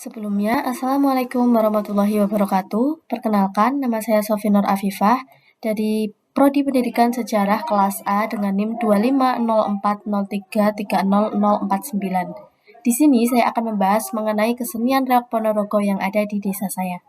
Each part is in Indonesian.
Sebelumnya, Assalamualaikum warahmatullahi wabarakatuh. Perkenalkan, nama saya Sofi Nur Afifah dari Prodi Pendidikan Sejarah kelas A dengan NIM 2504033049. Di sini saya akan membahas mengenai kesenian reok Ponorogo yang ada di desa saya.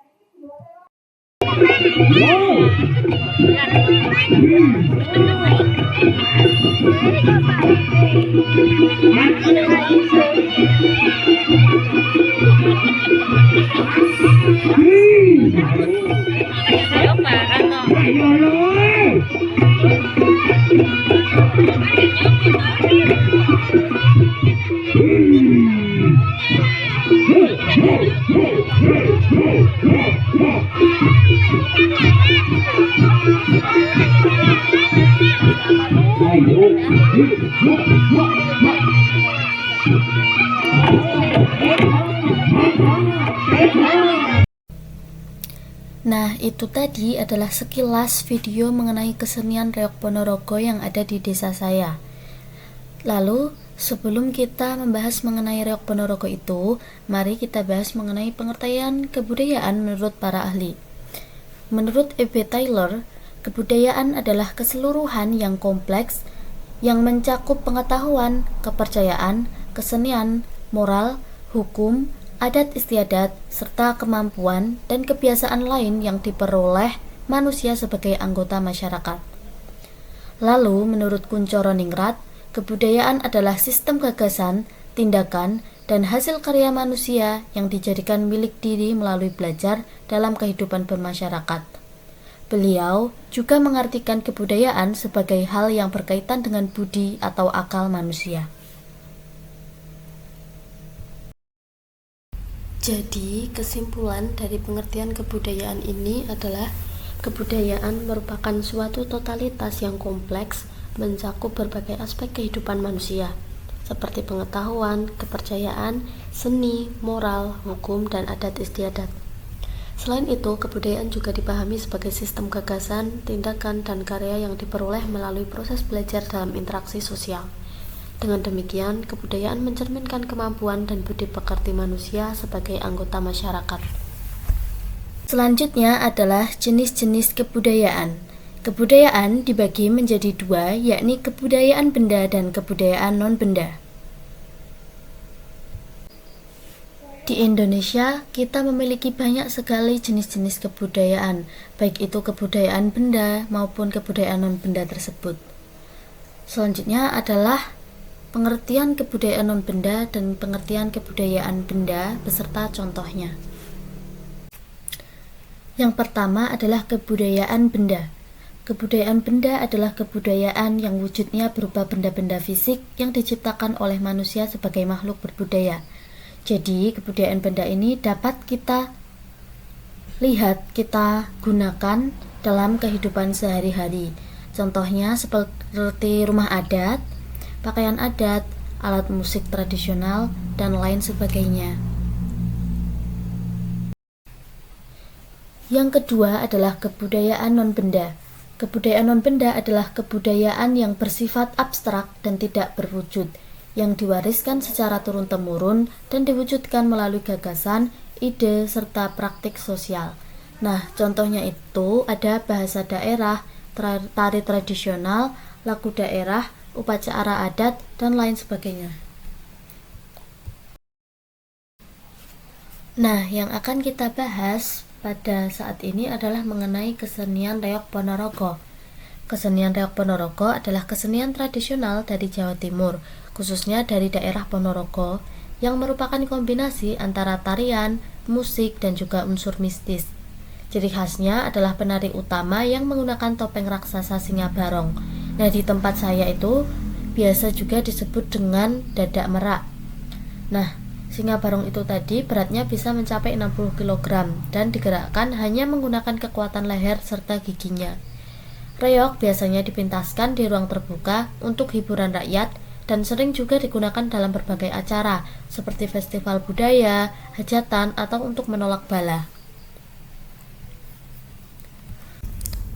Nah, itu tadi adalah sekilas video mengenai kesenian reok Ponorogo yang ada di desa saya. Lalu, sebelum kita membahas mengenai reok Ponorogo itu, mari kita bahas mengenai pengertian kebudayaan menurut para ahli. Menurut E.B. Taylor, kebudayaan adalah keseluruhan yang kompleks yang mencakup pengetahuan, kepercayaan, kesenian, moral, hukum, adat istiadat, serta kemampuan dan kebiasaan lain yang diperoleh manusia sebagai anggota masyarakat. Lalu, menurut Kuncoro Ningrat, kebudayaan adalah sistem gagasan, tindakan, dan hasil karya manusia yang dijadikan milik diri melalui belajar dalam kehidupan bermasyarakat. Beliau juga mengartikan kebudayaan sebagai hal yang berkaitan dengan budi atau akal manusia. Jadi, kesimpulan dari pengertian kebudayaan ini adalah kebudayaan merupakan suatu totalitas yang kompleks mencakup berbagai aspek kehidupan manusia, seperti pengetahuan, kepercayaan, seni, moral, hukum, dan adat istiadat. Selain itu, kebudayaan juga dipahami sebagai sistem gagasan, tindakan, dan karya yang diperoleh melalui proses belajar dalam interaksi sosial. Dengan demikian, kebudayaan mencerminkan kemampuan dan budi pekerti manusia sebagai anggota masyarakat. Selanjutnya adalah jenis-jenis kebudayaan. Kebudayaan dibagi menjadi dua, yakni kebudayaan benda dan kebudayaan non-benda. Di Indonesia, kita memiliki banyak sekali jenis-jenis kebudayaan, baik itu kebudayaan benda maupun kebudayaan non-benda tersebut. Selanjutnya adalah pengertian kebudayaan non-benda dan pengertian kebudayaan benda beserta contohnya. Yang pertama adalah kebudayaan benda. Kebudayaan benda adalah kebudayaan yang wujudnya berupa benda-benda fisik yang diciptakan oleh manusia sebagai makhluk berbudaya. Jadi, kebudayaan benda ini dapat kita lihat, kita gunakan dalam kehidupan sehari-hari. Contohnya seperti rumah adat, pakaian adat, alat musik tradisional, dan lain sebagainya. Yang kedua adalah kebudayaan non-benda. Kebudayaan non-benda adalah kebudayaan yang bersifat abstrak dan tidak berwujud, yang diwariskan secara turun-temurun dan diwujudkan melalui gagasan, ide, serta praktik sosial. Nah, contohnya itu ada bahasa daerah, tari tradisional, lagu daerah, upacara adat, dan lain sebagainya. Nah, yang akan kita bahas pada saat ini adalah mengenai kesenian reok Ponorogo. Kesenian reok Ponorogo adalah kesenian tradisional dari Jawa Timur, khususnya dari daerah Ponorogo, yang merupakan kombinasi antara tarian, musik, dan juga unsur mistis. Ciri khasnya adalah penari utama yang menggunakan topeng raksasa singa barong. Nah, di tempat saya itu biasa juga disebut dengan dadak merak. Nah, singa barong itu tadi beratnya bisa mencapai 60 kg dan digerakkan hanya menggunakan kekuatan leher serta giginya. Reok biasanya dipintaskan di ruang terbuka untuk hiburan rakyat dan sering juga digunakan dalam berbagai acara seperti festival budaya, hajatan, atau untuk menolak bala.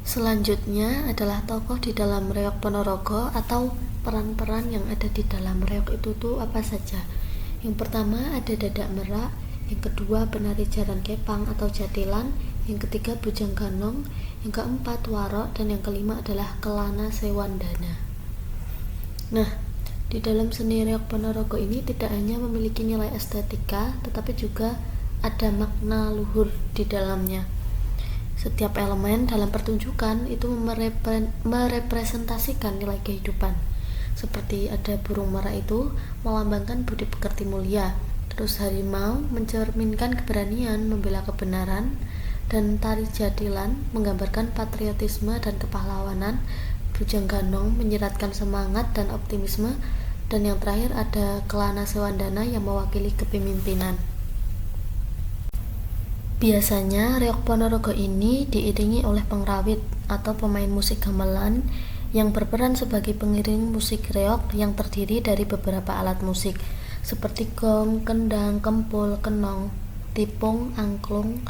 Selanjutnya adalah tokoh di dalam reok Ponorogo atau peran-peran yang ada di dalam reok itu tuh apa saja. Yang pertama ada dadak merak, yang kedua penari jaran kepang atau jatilan, yang ketiga bujang ganong, yang keempat warok, dan yang kelima adalah kelana sewandana. Nah, di dalam seni reok Ponorogo ini tidak hanya memiliki nilai estetika, tetapi juga ada makna luhur di dalamnya. Setiap elemen dalam pertunjukan itu merepresentasikan nilai kehidupan. Seperti ada burung merak itu melambangkan budi pekerti mulia, terus harimau mencerminkan keberanian membela kebenaran, dan tari jadilan menggambarkan patriotisme dan kepahlawanan, bujang ganong menyiratkan semangat dan optimisme, dan yang terakhir ada kelana sewandana yang mewakili kepemimpinan. Biasanya reok Ponorogo ini diiringi oleh pengrawit atau pemain musik gamelan yang berperan sebagai pengiring musik reok yang terdiri dari beberapa alat musik seperti gong, kendang, kempul, kenong, tipung, angklung,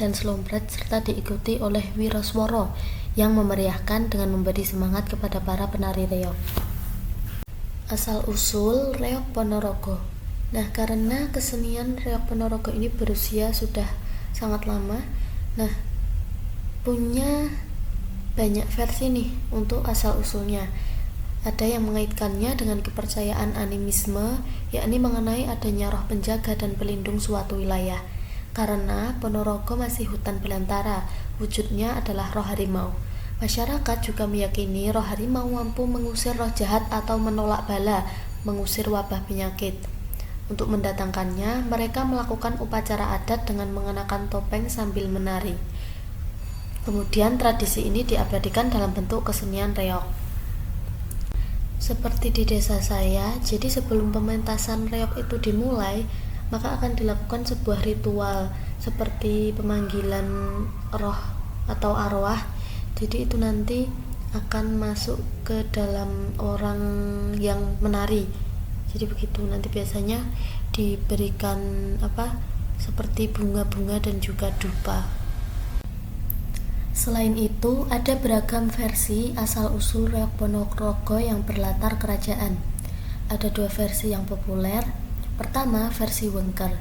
dan slompret, serta diikuti oleh wiraswara yang memeriahkan dengan memberi semangat kepada para penari reok. Asal-usul reok Ponorogo. Nah, karena kesenian reok Ponorogo ini berusia sudah sangat lama, nah punya banyak versi nih untuk asal-usulnya. Ada yang mengaitkannya dengan kepercayaan animisme, yakni mengenai adanya roh penjaga dan pelindung suatu wilayah. Karena Ponorogo masih hutan belantara, wujudnya adalah roh harimau. Masyarakat juga meyakini roh harimau mampu mengusir roh jahat atau menolak bala, mengusir wabah penyakit. Untuk mendatangkannya, mereka melakukan upacara adat dengan mengenakan topeng sambil menari. Kemudian tradisi ini diabadikan dalam bentuk kesenian reok. Seperti di desa saya, jadi sebelum pementasan reok itu dimulai, maka akan dilakukan sebuah ritual seperti pemanggilan roh atau arwah. Jadi itu nanti akan masuk ke dalam orang yang menari. Jadi begitu, nanti biasanya diberikan seperti bunga-bunga dan juga dupa. Selain itu, ada beragam versi asal-usul reok Ponorogo yang berlatar kerajaan. Ada dua versi yang populer. Pertama, versi Wengker,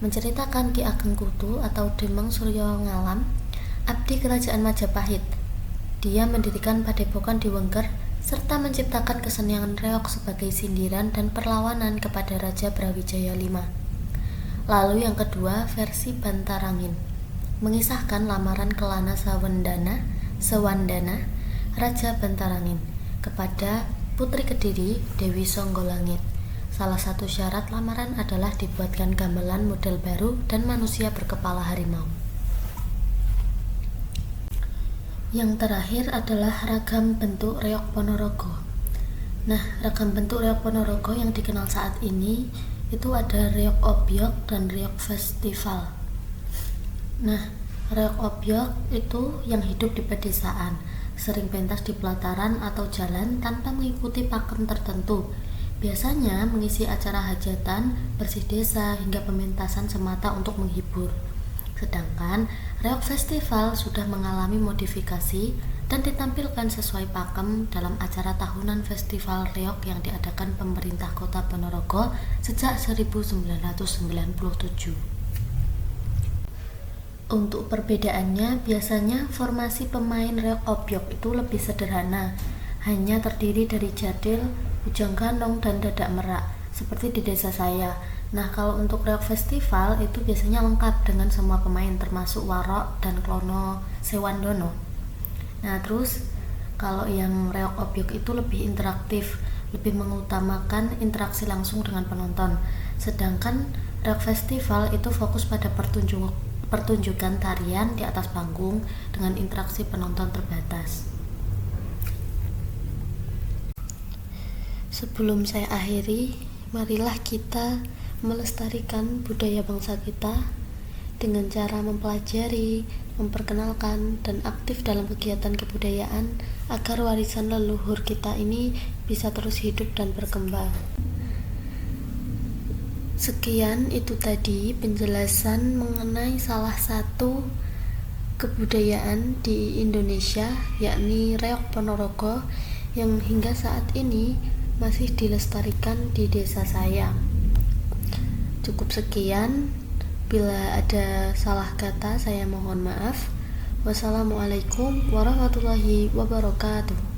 menceritakan Ki Ageng Kutu atau Demang Suryo Ngalam, abdi kerajaan Majapahit. Dia mendirikan padepokan di Wengker serta menciptakan kesenian reok sebagai sindiran dan perlawanan kepada Raja Brawijaya V. Lalu yang kedua, versi Bantarangin, mengisahkan lamaran kelana sewandana Raja Bantarangin kepada Putri Kediri Dewi Songgolangit. Salah satu syarat lamaran adalah dibuatkan gamelan model baru dan manusia berkepala harimau. Yang terakhir adalah ragam bentuk reok Ponorogo. Nah, ragam bentuk reok Ponorogo yang dikenal saat ini itu ada reok obyok dan reok festival. Nah, reok obyok itu yang hidup di pedesaan, sering pentas di pelataran atau jalan tanpa mengikuti pakem tertentu. Biasanya mengisi acara hajatan, bersih desa, hingga pementasan semata untuk menghibur. Sedangkan reok festival sudah mengalami modifikasi dan ditampilkan sesuai pakem dalam acara tahunan festival reok yang diadakan pemerintah Kota Ponorogo sejak 1997. Untuk perbedaannya, biasanya formasi pemain reok obyok itu lebih sederhana, hanya terdiri dari jadil, bujang ganong, dan dadak merak, seperti di desa saya. Nah, kalau untuk reok festival itu biasanya lengkap dengan semua pemain termasuk warok dan klono sewandono. Nah, terus kalau yang reok obyok itu lebih interaktif, lebih mengutamakan interaksi langsung dengan penonton. Sedangkan reok festival itu fokus pada pertunjukan tarian di atas panggung dengan interaksi penonton terbatas. Sebelum saya akhiri, marilah kita melestarikan budaya bangsa kita dengan cara mempelajari, memperkenalkan, dan aktif dalam kegiatan kebudayaan agar warisan leluhur kita ini bisa terus hidup dan berkembang. Sekian itu tadi penjelasan mengenai salah satu kebudayaan di Indonesia, yakni reok Ponorogo, yang hingga saat ini masih dilestarikan di desa saya. Cukup sekian, Bila ada salah kata, saya mohon maaf. Wassalamualaikum warahmatullahi wabarakatuh.